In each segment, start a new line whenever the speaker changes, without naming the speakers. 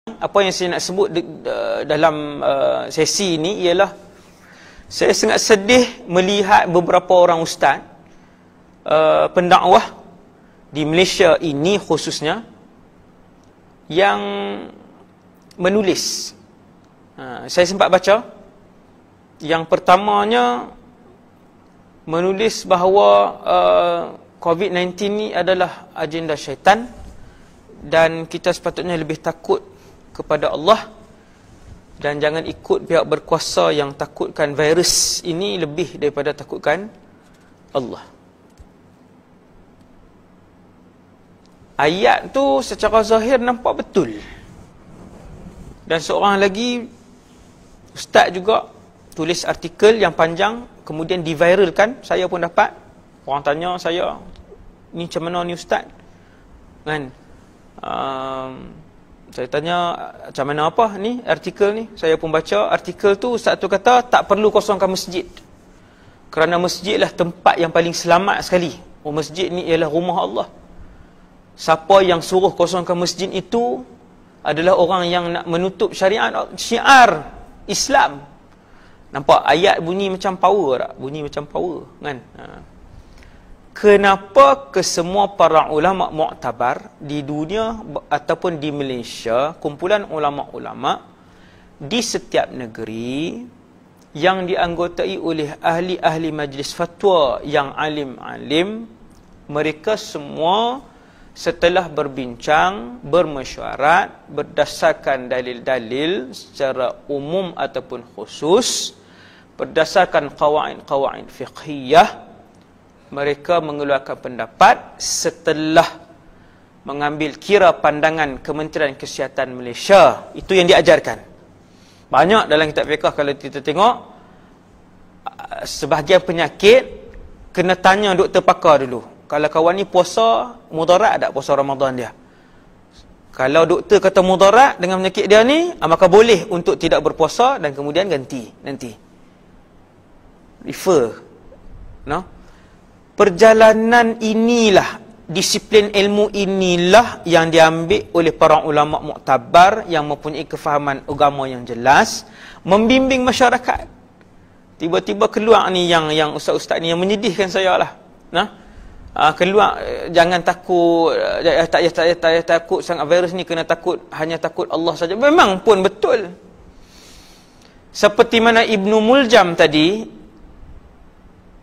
Apa yang saya nak sebut dalam sesi ini ialah saya sangat sedih melihat beberapa orang ustaz pendakwah di Malaysia ini khususnya yang menulis. Saya sempat baca. Yang pertamanya menulis bahawa COVID-19 ni adalah agenda syaitan dan kita sepatutnya lebih takut kepada Allah dan jangan ikut pihak berkuasa yang takutkan virus ini lebih daripada takutkan Allah. Ayat tu secara zahir nampak betul. Dan seorang lagi ustaz juga tulis artikel yang panjang kemudian diviralkan. Saya pun dapat. Orang tanya saya, ni macam mana ni ustaz? Kan? Saya tanya, macam mana apa ni artikel ni? Saya pun baca artikel tu, ustaz tu kata tak perlu kosongkan masjid. Kerana masjid lah tempat yang paling selamat sekali. Masjid ni ialah rumah Allah. Siapa yang suruh kosongkan masjid itu adalah orang yang nak menutup syiar Islam. Nampak ayat bunyi macam power tak? Bunyi macam power kan? Kenapa kesemua para ulama muktabar di dunia ataupun di Malaysia, kumpulan ulama-ulama di setiap negeri yang dianggotai oleh ahli-ahli majlis fatwa yang alim-alim, mereka semua setelah berbincang, bermesyuarat berdasarkan dalil-dalil secara umum ataupun khusus, berdasarkan qawaid-qawaid fiqhiyah, mereka mengeluarkan pendapat setelah mengambil kira pandangan Kementerian Kesihatan Malaysia. Itu yang diajarkan. Banyak dalam kitab fiqh kalau kita tengok, sebahagian penyakit kena tanya doktor pakar dulu. Kalau kawan ni puasa, mudarat tak puasa Ramadan dia? Kalau doktor kata mudarat dengan penyakit dia ni, maka boleh untuk tidak berpuasa dan kemudian ganti nanti. Refer. No? Perjalanan inilah, disiplin ilmu inilah yang diambil oleh para ulama muktabar yang mempunyai kefahaman agama yang jelas, membimbing masyarakat. Tiba-tiba keluar ni yang ustaz-ustaz ni yang menyedihkan saya lah. Nah, keluar, jangan takut, tak takut sangat virus ni, kena takut, hanya takut Allah saja. Memang pun betul. Seperti mana Ibnu Muljam tadi,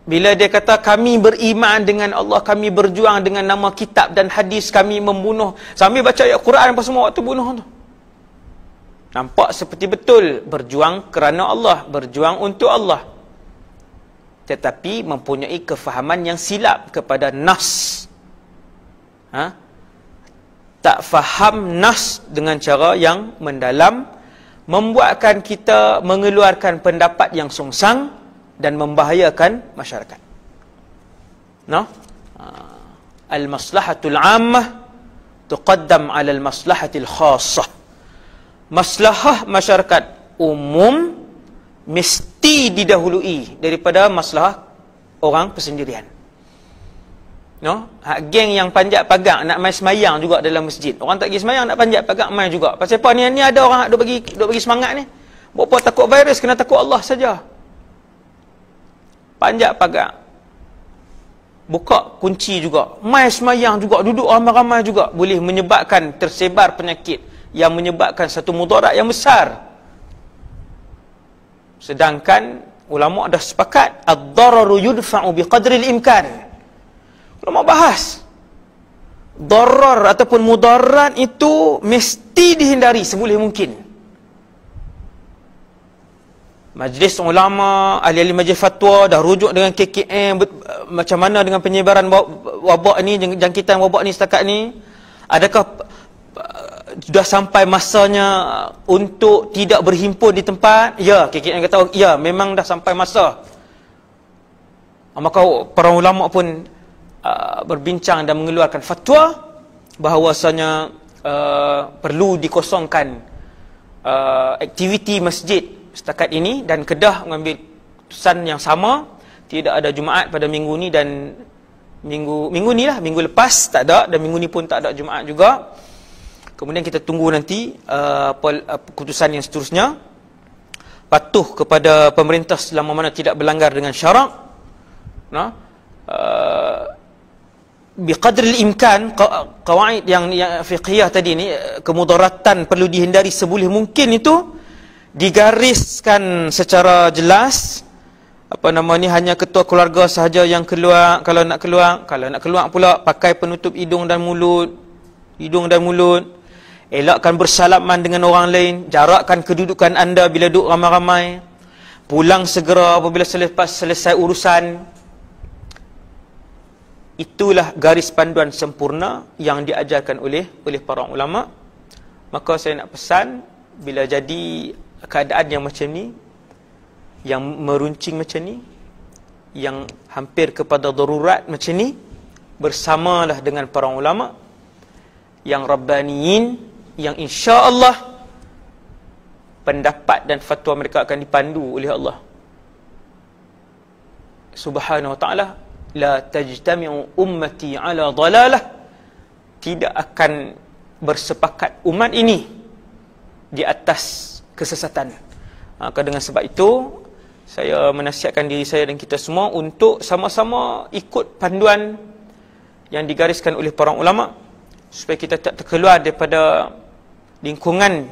bila dia kata kami beriman dengan Allah, kami berjuang dengan nama kitab dan hadis, kami membunuh sambil baca ayat Quran apa semua waktu bunuh tu. Nampak seperti betul berjuang kerana Allah, berjuang untuk Allah. Tetapi mempunyai kefahaman yang silap kepada nas. Tak faham nas dengan cara yang mendalam, membuatkan kita mengeluarkan pendapat yang sungsang dan membahayakan masyarakat. No? Al-maslahatul ammah tuqaddam 'ala al-maslahatil khassah. Maslahah masyarakat umum mesti didahului daripada maslahah orang persendirian. No? Geng yang panjat pagar nak mai semayang juga dalam masjid. Orang tak pergi semayang nak panjat pagar mai juga. Pasal apa ni ada orang duk bagi semangat ni. Buat takut virus, kena takut Allah saja. Panjat pagar, buka kunci juga, mai semayang juga, duduk ramai-ramai juga, boleh menyebabkan tersebar penyakit yang menyebabkan satu mudarat yang besar. Sedangkan ulama dah sepakat ad-dararu yudfa'u biqadri al-imkan. Ulama bahas darar ataupun mudarat itu mesti dihindari seboleh mungkin. Majlis ulama, ahli-ahli majlis fatwa dah rujuk dengan KKM macam mana dengan penyebaran wabak ni, jangkitan wabak ni setakat ni. Adakah sudah sampai masanya untuk tidak berhimpun di tempat? Ya, KKM kata ya, memang dah sampai masa. Maka para ulama pun berbincang dan mengeluarkan fatwa bahawasanya perlu dikosongkan aktiviti masjid setakat ini, dan Kedah mengambil keputusan yang sama, tidak ada Jumaat pada minggu ni, dan minggu ni lah, minggu lepas tak ada, dan minggu ni pun tak ada Jumaat juga. Kemudian kita tunggu nanti keputusan yang seterusnya. Patuh kepada pemerintah selama mana tidak berlanggar dengan syarak. Biqadril imkan, qawaid yang fiqhiyah tadi ni, kemudaratan perlu dihindari seboleh mungkin itu digariskan secara jelas. Hanya ketua keluarga sahaja yang keluar. Kalau nak keluar pula pakai penutup hidung dan mulut. Elakkan bersalaman dengan orang lain. Jarakkan kedudukan anda bila duduk ramai-ramai. Pulang segera apabila selesai urusan. Itulah garis panduan sempurna yang diajarkan oleh para ulama. Maka saya nak pesan, bila jadi keadaan yang macam ni, yang meruncing macam ni, yang hampir kepada darurat macam ni, bersamalah dengan para ulama yang rabbaniyin, yang insya-Allah pendapat dan fatwa mereka akan dipandu oleh Allah Subhanahu wa taala. La tajtami'u ummati ala dalalah, tidak akan bersepakat umat ini di atas kesesatan. Maka dengan sebab itu saya menasihatkan diri saya dan kita semua untuk sama-sama ikut panduan yang digariskan oleh para ulama, supaya kita tak terkeluar daripada lingkungan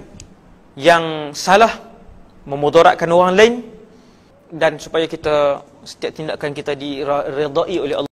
yang salah, memudaratkan orang lain, dan supaya kita setiap tindakan kita diredai oleh Allah.